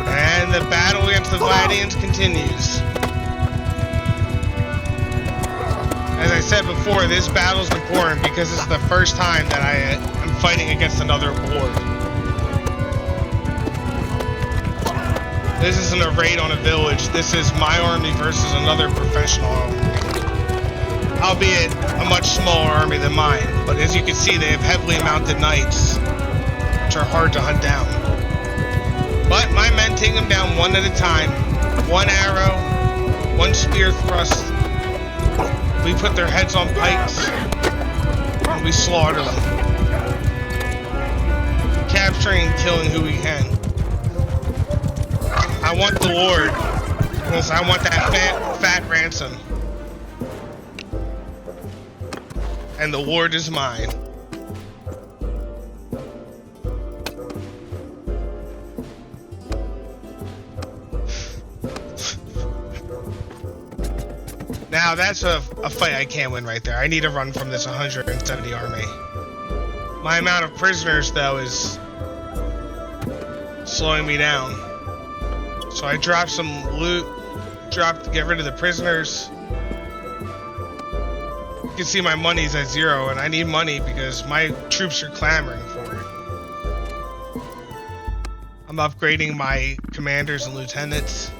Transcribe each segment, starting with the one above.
And the battle against the Vlandians continues. As I said before, this battle's important because this is the first time that I'm fighting against another horde. This isn't a raid on a village. This is my army versus another professional army. Albeit a much smaller army than mine, but as you can see, they have heavily mounted knights, which are hard to hunt down. But my men take them down one at a time. One arrow, one spear thrust. We put their heads on pikes, and we slaughter them. Capturing and killing who we can. I want the Lord, because I want that fat ransom. And the Lord is mine. Now that's a fight I can't win right there. I need to run from this 170 army. My amount of prisoners, though, is slowing me down. So I dropped some loot, to get rid of the prisoners. You can see my money's at 0, and I need money because my troops are clamoring for it. I'm upgrading my commanders and lieutenants.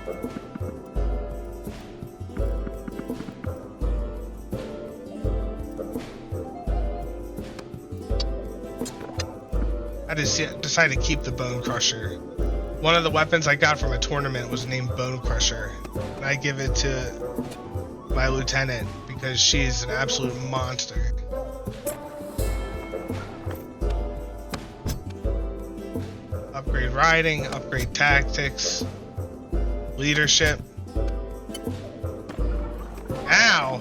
I decided to keep the Bone Crusher. One of the weapons I got from a tournament was named Bone Crusher, and I give it to my lieutenant because she's an absolute monster. Upgrade riding, upgrade tactics, leadership. Ow!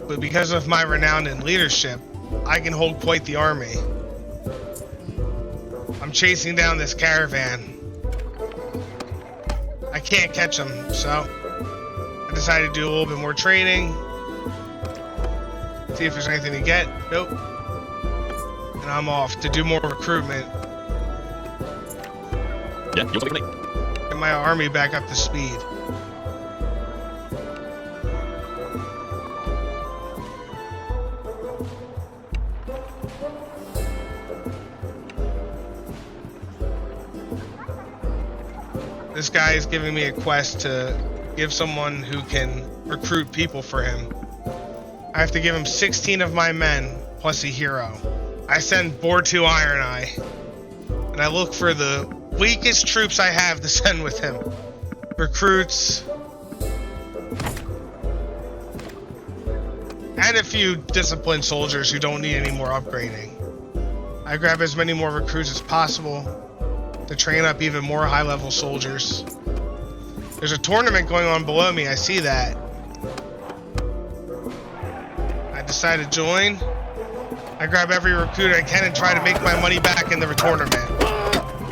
But because of my renown in leadership, I can hold quite the army. I'm chasing down this caravan. I can't catch them, so I decided to do a little bit more trading. See if there's anything to get. Nope. And I'm off to do more recruitment. Yeah, you'll take me. Get my army back up to speed. This guy is giving me a quest to give someone who can recruit people for him. I have to give him 16 of my men, plus a hero. I send Bortu Iron Eye, and I look for the weakest troops I have to send with him. Recruits, and a few disciplined soldiers who don't need any more upgrading. I grab as many more recruits as possible to train up even more high-level soldiers. There's a tournament going on below me, I see that. I decide to join. I grab every recruit I can and try to make my money back in the tournament.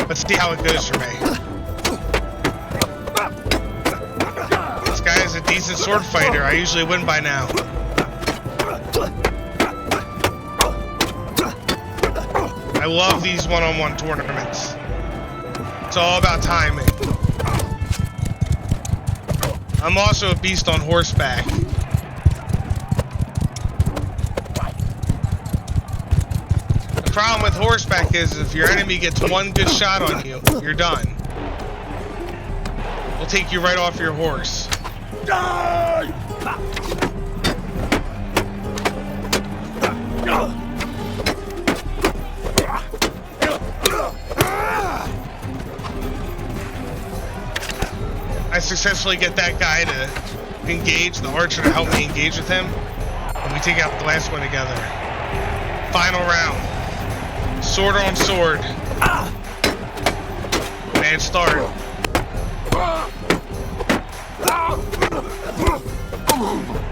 Let's see how it goes for me. This guy is a decent sword fighter. I usually win by now. I love these one-on-one tournaments. It's all about timing. I'm also a beast on horseback. The problem with horseback is if your enemy gets one good shot on you, you're done. It'll take you right off your horse. I successfully get that guy to engage, the archer to help me engage with him, and we take out the last one together. Final round. Sword on sword. Man start.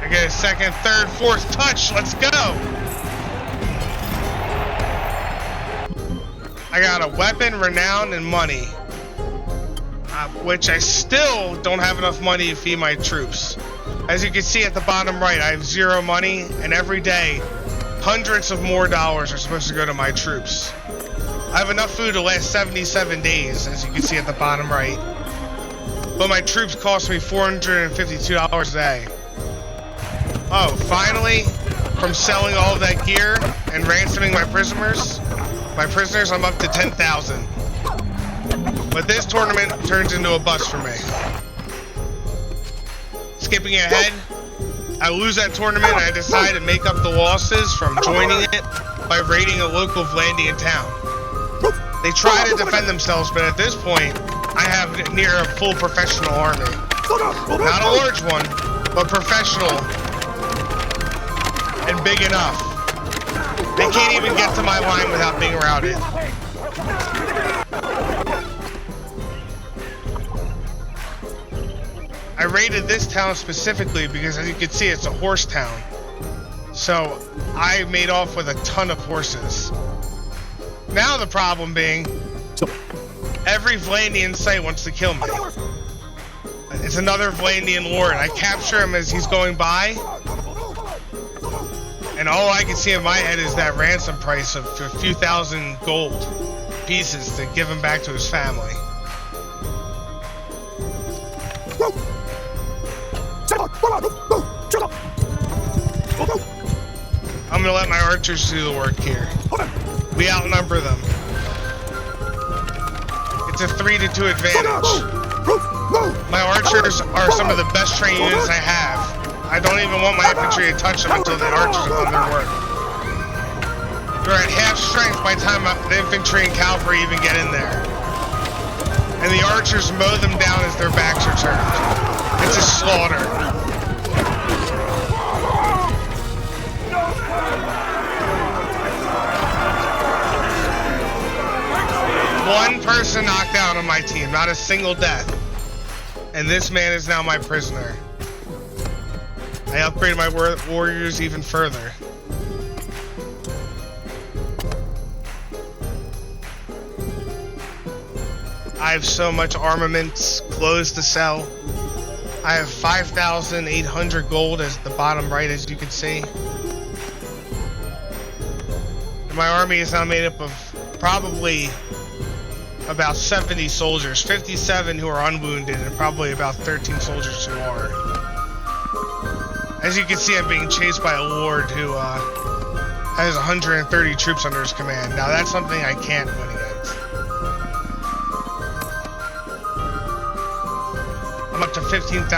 I get a second, third, fourth touch. Let's go. I got a weapon, renown, and money. Which I still don't have enough money to feed my troops. As you can see at the bottom right, I have 0 money, and every day, hundreds of more dollars are supposed to go to my troops. I have enough food to last 77 days, as you can see at the bottom right. But my troops cost me $452 a day. Oh, finally, from selling all of that gear and ransoming my prisoners, I'm up to 10,000. But this tournament turns into a bust for me. Skipping ahead, I lose that tournament and I decide to make up the losses from joining it by raiding a local Vlandian town. They try to defend themselves, but at this point, I have near a full professional army. Not a large one, but professional and big enough. They can't even get to my line without being routed. I raided this town specifically because, as you can see, it's a horse town. So I made off with a ton of horses. Now the problem being, every Vlandian site wants to kill me. It's another Vlandian lord. I capture him as he's going by, and all I can see in my head is that ransom price of a few thousand gold pieces to give him back to his family. I'm gonna let my archers do the work here. We outnumber them. It's a 3-2 advantage. My archers are some of the best trained units I have. I don't even want my infantry to touch them until the archers have done their work. They're at half strength by the time the infantry and cavalry even get in there. And the archers mow them down as their backs are turned. It's a slaughter. One person knocked out on my team, not a single death. And this man is now my prisoner. I upgraded my warriors even further. I have so much armaments, clothes to sell. I have 5,800 gold as the bottom right, as you can see. And my army is now made up of probably about 70 soldiers, 57 who are unwounded, and probably about 13 soldiers who are. As you can see, I'm being chased by a lord who has 130 troops under his command. Now that's something I can't win against. I'm up to $15,000.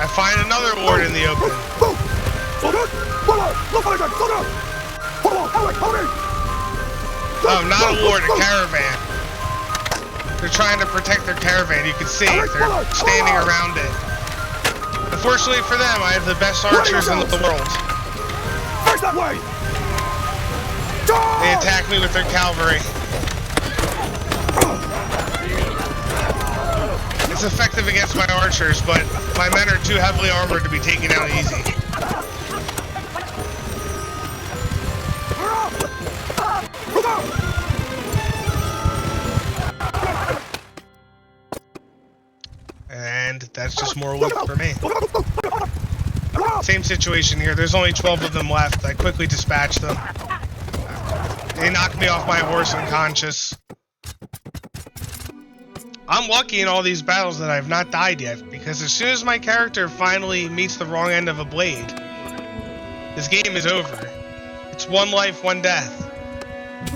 I find another lord in the open. Oh, not a lord, a caravan. They're trying to protect their caravan. You can see they're standing around it. Unfortunately for them, I have the best archers in the world. Face that way! They attack me with their cavalry. It's effective against my archers, but my men are too heavily armored to be taken out easy. And that's just more loot for me. Same situation here. There's only 12 of them left. I quickly dispatched them. They knocked me off my horse unconscious. I'm lucky in all these battles that I've not died yet, because as soon as my character finally meets the wrong end of a blade, this game is over. It's one life, one death.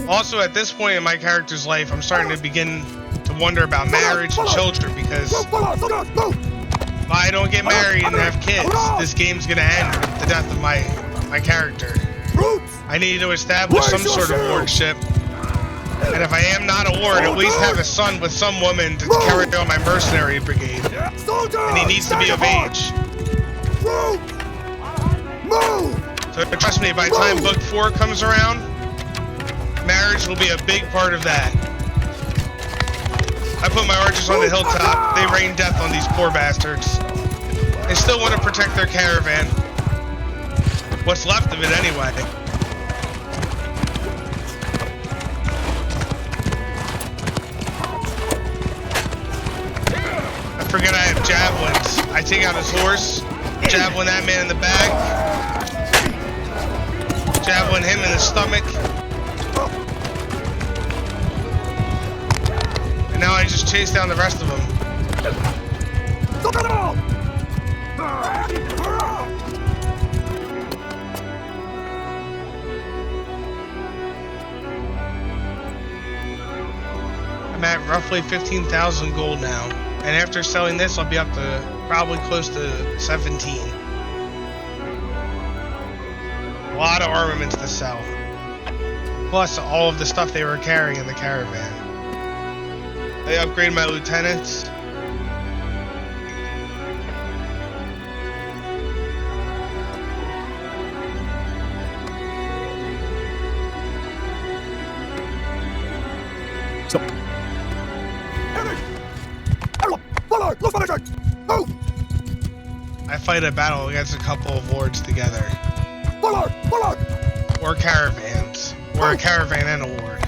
Also, at this point in my character's life, I'm starting to begin to wonder about marriage and children, because if I don't get married and have kids, this game's gonna end with the death of my character. I need to establish some sort of lordship, and if I am not a lord, at least have a son with some woman to carry on my mercenary brigade. And he needs to be of age. So trust me, by the time book 4 comes around, marriage will be a big part of that. I put my archers on the hilltop. They rain death on these poor bastards. They still want to protect their caravan. What's left of it anyway. I forget I have javelins. I take out his horse, javelin that man in the back, javelin him in the stomach. now I just chase down the rest of them. Look at them all! I'm at roughly 15,000 gold now. And after selling this, I'll be up to probably close to 17. A lot of armaments to sell. Plus all of the stuff they were carrying in the caravan. They upgrade my lieutenants. Stop. I fight a battle against a couple of lords together. Or caravans. Or a caravan and a lord.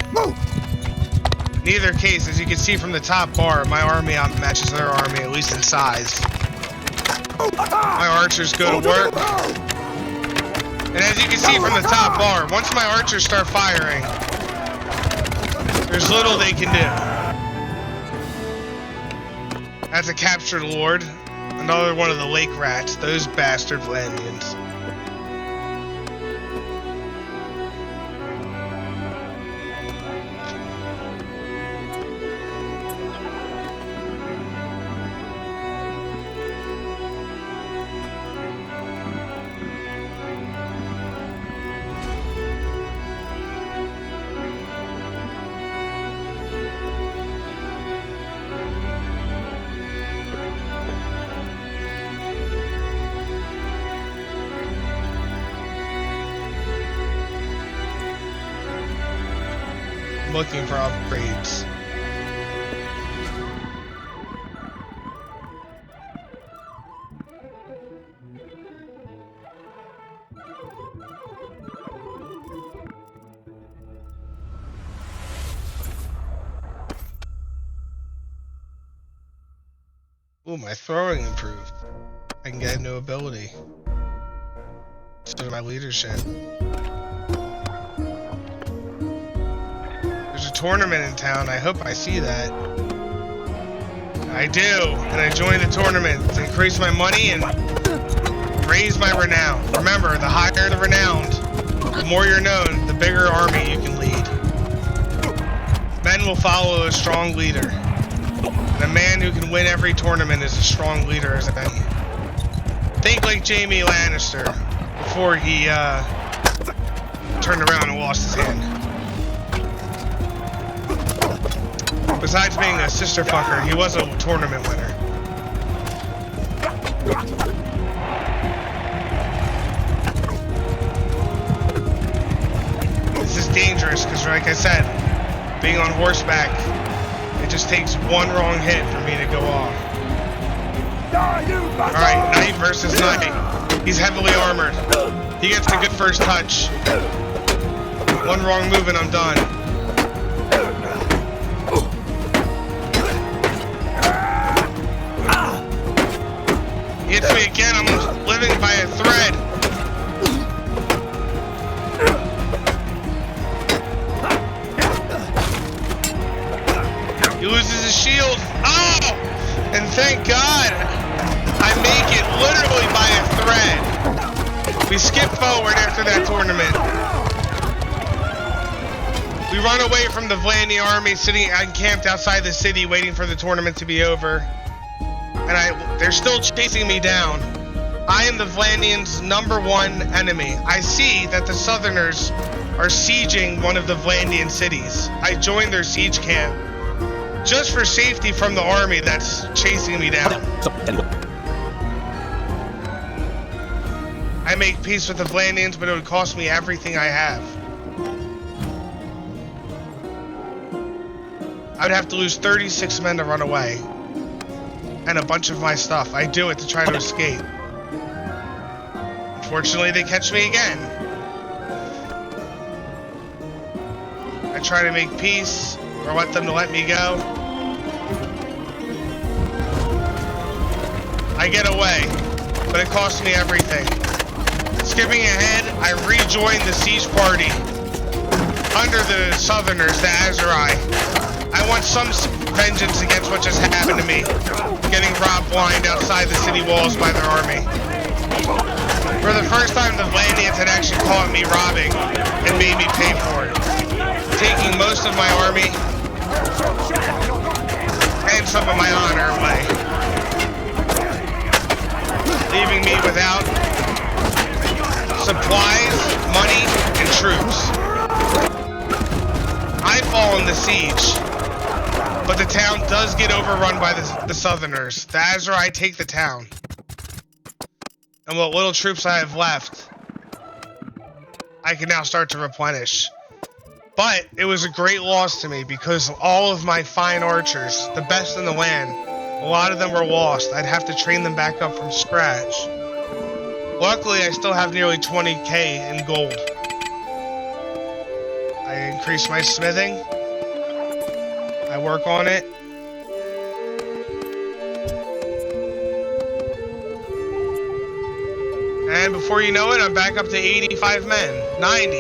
In either case, as you can see from the top bar, my army outmatches their army, at least in size. My archers go to work. And as you can see from the top bar, once my archers start firing, there's little they can do. That's a captured lord. Another one of the lake rats, those bastard Vlandians. Looking for upgrades. Ooh, my throwing improved. I can get a new ability. So my leadership. There's a tournament in town. I hope I see that. I do, and I join the tournament to increase my money and raise my renown. Remember, the higher the renowned, the more you're known, the bigger army you can lead. Men will follow a strong leader, and a man who can win every tournament is a strong leader as any. Think like Jaime Lannister before he turned around and lost his hand. Besides being a sister fucker, he was a tournament winner. This is dangerous because, like I said, being on horseback, it just takes one wrong hit for me to go off. Alright, knight versus knight. He's heavily armored. He gets a good first touch. One wrong move and I'm done. He hits me again, I'm living by a thread. He loses his shield. Oh! And thank God, I make it literally by a thread. We skip forward after that tournament. We run away from the Vlandian army sitting encamped outside the city waiting for the tournament to be over. And they're still chasing me down. I am the Vlandians' #1 enemy. I see that the Southerners are sieging one of the Vlandian cities. I joined their siege camp just for safety from the army that's chasing me down. I make peace with the Vlandians, but it would cost me everything I have. I would have to lose 36 men to run away. And a bunch of my stuff. I do it to try to escape. Unfortunately, they catch me again. I try to make peace, or want them to let me go. I get away, but it costs me everything. Skipping ahead, I rejoin the siege party under the Southerners, the Aserai. I want some vengeance against what just happened to me. Getting robbed blind outside the city walls by their army. For the first time, the Vlandians had actually caught me robbing and made me pay for it. Taking most of my army and some of my honor away. Leaving me without supplies, money, and troops. I fall in the siege, but the town does get overrun by the Southerners. The Aserai take the town. And what little troops I have left, I can now start to replenish. But it was a great loss to me because all of my fine archers, the best in the land, a lot of them were lost. I'd have to train them back up from scratch. Luckily, I still have nearly 20k in gold. I increase my smithing. I work on it. And before you know it, I'm back up to 85 men. 90.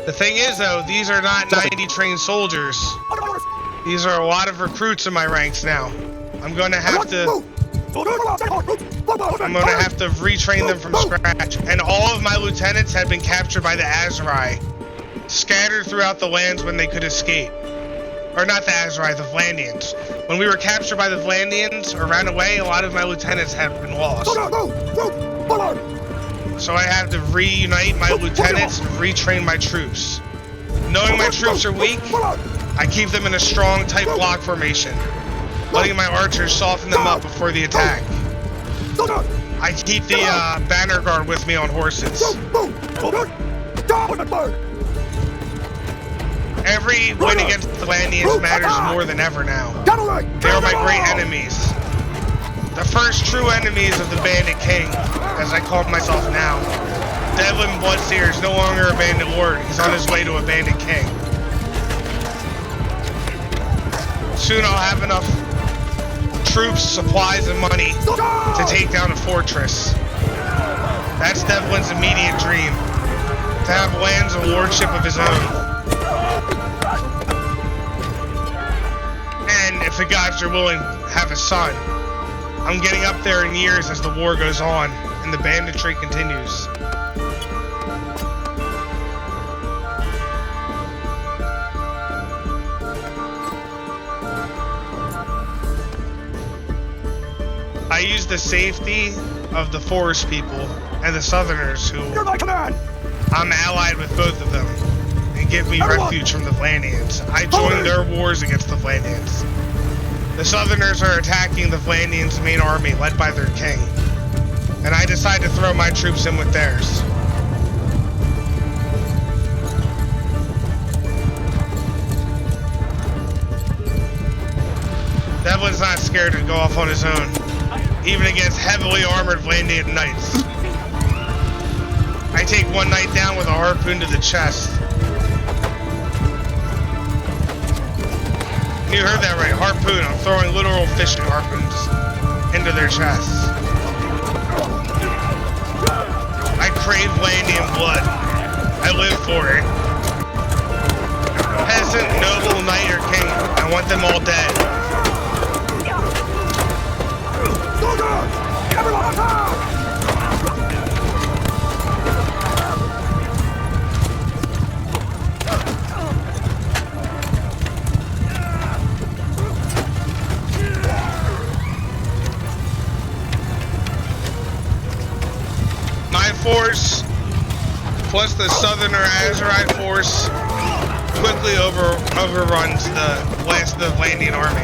The thing is, though, these are not 90 trained soldiers. These are a lot of recruits in my ranks now. I'm going to have to retrain them from scratch. And all of my lieutenants had been captured by the Aserai, scattered throughout the lands when they could escape. Or not the Aserai, the Vlandians. When we were captured by the Vlandians or ran away, a lot of my lieutenants had been lost. So I have to reunite my lieutenants and retrain my troops. Knowing my troops are weak, I keep them in a strong, tight block formation, letting my archers soften them up before the attack. I keep the banner guard with me on horses. Every win against the Vlandians matters more than ever now. They are my great enemies. The first true enemies of the Bandit King, as I call myself now. Devlin Bloodseer is no longer a bandit lord. He's on his way to a bandit king. Soon I'll have enough troops, supplies, and money to take down a fortress. That's Devlin's immediate dream. To have lands and lordship of his own. And if the gods are willing, have a son. I'm getting up there in years as the war goes on and the banditry continues. I use the safety of the forest people and the Southerners who I'm allied with both of them and give me refuge from the Vlandians. I join their wars against the Vlandians. The Southerners are attacking the Vlandians' main army, led by their king, and I decide to throw my troops in with theirs. Devlin's not scared to go off on his own, even against heavily armored Vlandian knights. I take one knight down with a harpoon to the chest. You heard that right, harpoon. I'm throwing literal fishing harpoons into their chests. I crave Vlandian blood. I live for it. Peasant, noble, knight, or king, I want them all dead. Force plus the Southerner Aserai force quickly overruns the last of the Vlandian army.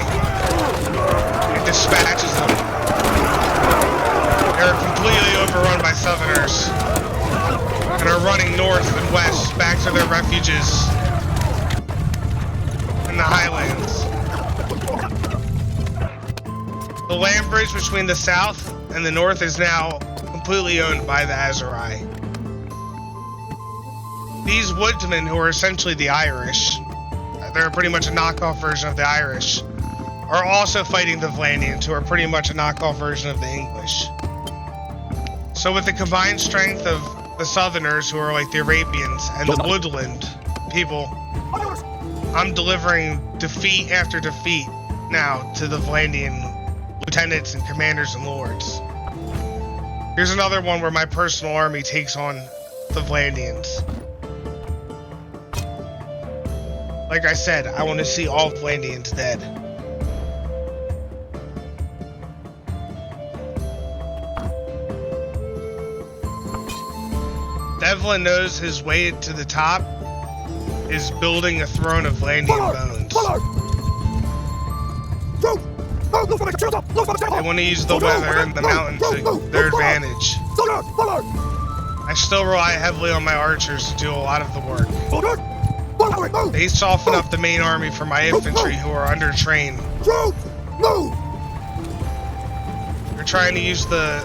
It dispatches them. They're completely overrun by Southerners and are running north and west back to their refuges in the highlands. The land bridge between the south and the north is now completely owned by the Aserai. These woodsmen, who are essentially the Irish, they're pretty much a knockoff version of the Irish, are also fighting the Vlandians, who are pretty much a knockoff version of the English. So with the combined strength of the Southerners, who are like the Arabians, and the woodland people, I'm delivering defeat after defeat now to the Vlandian lieutenants and commanders and lords. Here's another one where my personal army takes on the Vlandians. Like I said, I want to see all Vlandians dead. Devlin knows his way to the top is building a throne of Vlandian bones. They want to use the weather and the mountains to their advantage. I still rely heavily on my archers to do a lot of the work. They soften up the main army for my infantry who are undertrained. They're trying to use the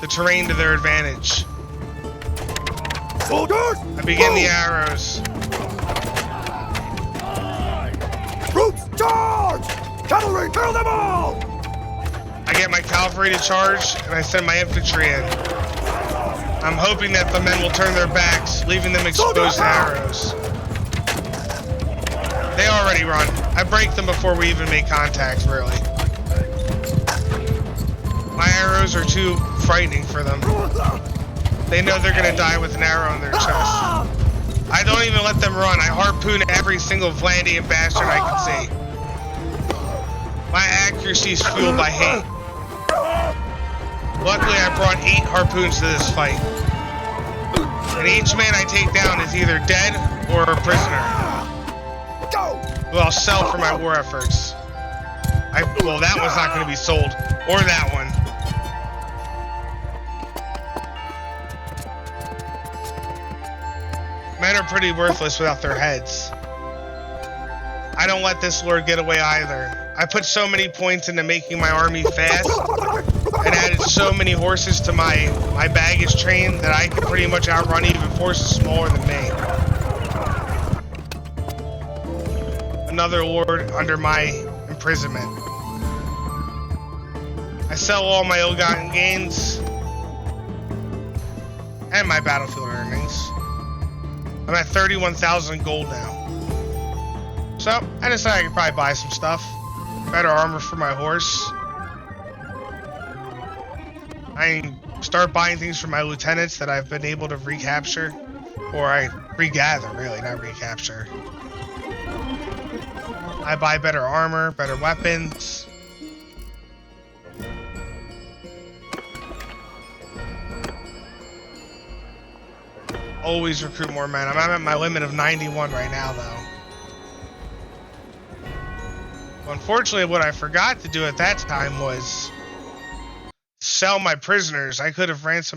terrain to their advantage. I begin the arrows. Troops, charge! Cavalry, kill them all! I get my cavalry to charge, and I send my infantry in. I'm hoping that the men will turn their backs, leaving them exposed to arrows. They already run. I break them before we even make contact, really. My arrows are too frightening for them. They know they're gonna die with an arrow in their chest. I don't even let them run. I harpoon every single Vlandian bastard I can see. My accuracy is fueled by hate. Luckily, I brought 8 harpoons to this fight. And each man I take down is either dead or a prisoner, who I'll sell for my war efforts. Well, that one's not gonna be sold. Or that one. Men are pretty worthless without their heads. I don't let this lord get away either. I put so many points into making my army fast and added so many horses to my baggage train that I could pretty much outrun even forces smaller than me. Another lord under my imprisonment. I sell all my ill-gotten gains and my battlefield earnings. I'm at 31,000 gold now. So, I decided I could probably buy some stuff. Better armor for my horse. I can start buying things for my lieutenants that I've been able to recapture. Or I regather, really, not recapture. I buy better armor, better weapons. Always recruit more men. I'm at my limit of 91 right now, though. Well, unfortunately, what I forgot to do at that time was sell my prisoners. I could have ransomed